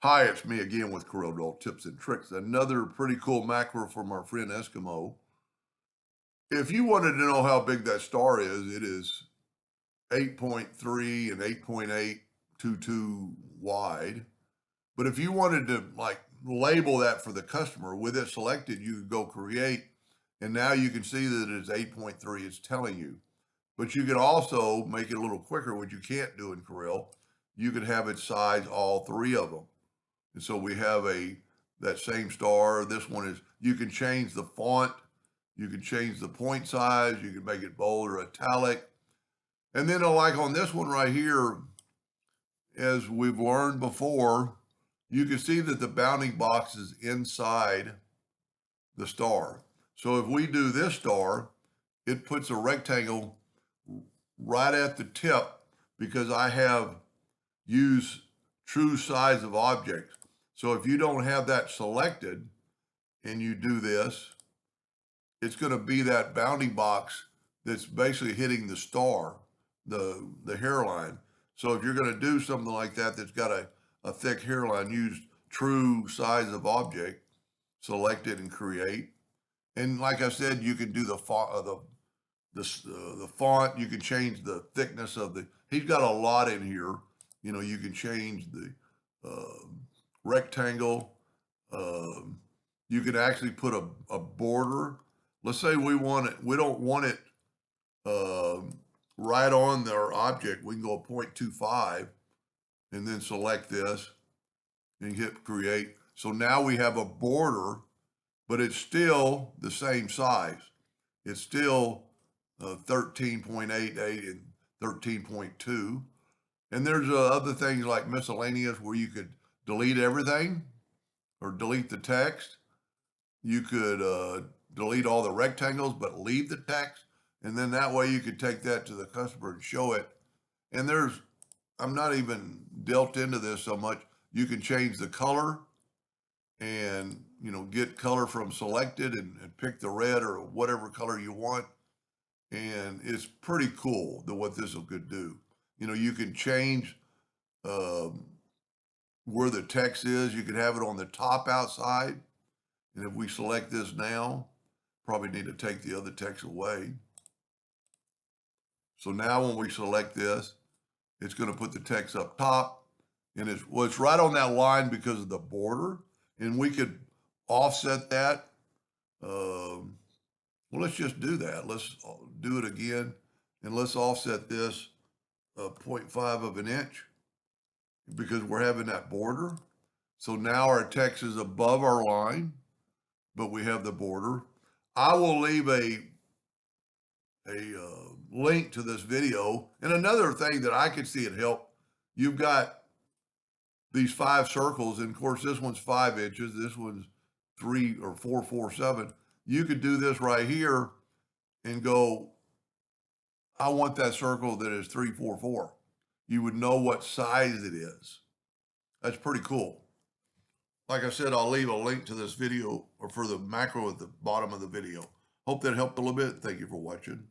Hi, it's me again with Corel Tips and Tricks. Another pretty cool macro from our friend Eskimo. If you wanted to know how big that star is, it is 8.3 and 8.822 wide. But if you wanted to label that for the customer with it selected, you could go create, and now you can see that it's 8.3. It's telling you. But you could also make it a little quicker, which you can't do in Corel. You could have it size all three of them. And so we have that same star. This one is, you can change the font, you can change the point size, you can make it bold or italic. And then like on this one right here, as we've learned before, you can see that the bounding box is inside the star. So if we do this star, it puts a rectangle right at the tip because I have used true size of objects. So if you don't have that selected and you do this, it's going to be that bounding box that's basically hitting the star, the hairline. So if you're going to do something like that that's got a thick hairline, use true size of object, select it and create. And like I said, you can do the font, the font. You can change the thickness of the. He's got a lot in here. You can change the rectangle. Um, you can actually put a border. Let's say we don't want it right on their object. We can go 0.25 and then select this and hit create. So now we have a border, but it's still the same size. It's still 13.88 and 13.2. And there's other things like miscellaneous where you could delete everything or delete the text. You could delete all the rectangles, but leave the text. And then that way you could take that to the customer and show it. And I'm not even dealt into this so much. You can change the color and, get color from selected and pick the red or whatever color you want. And it's pretty cool what this could do. You can change um, where the text is. You could have it on the top outside. And if we select this now, probably need to take the other text away. So now when we select this, it's going to put the text up top. And it's right on that line because of the border. And we could offset that. Well, let's just do that. Let's do it again. And let's offset this 0.5 of an inch because we're having that border. So now our text is above our line, but we have the border. I will leave a link to this video. And another thing that I could see it help, you've got these 5 circles, and of course this one's 5 inches, this one's 3 or 447. You could do this right here and go, I want that circle that is 344. You would know what size it is. That's pretty cool. Like I said, I'll leave a link to this video or for the macro at the bottom of the video. Hope that helped a little bit. Thank you for watching.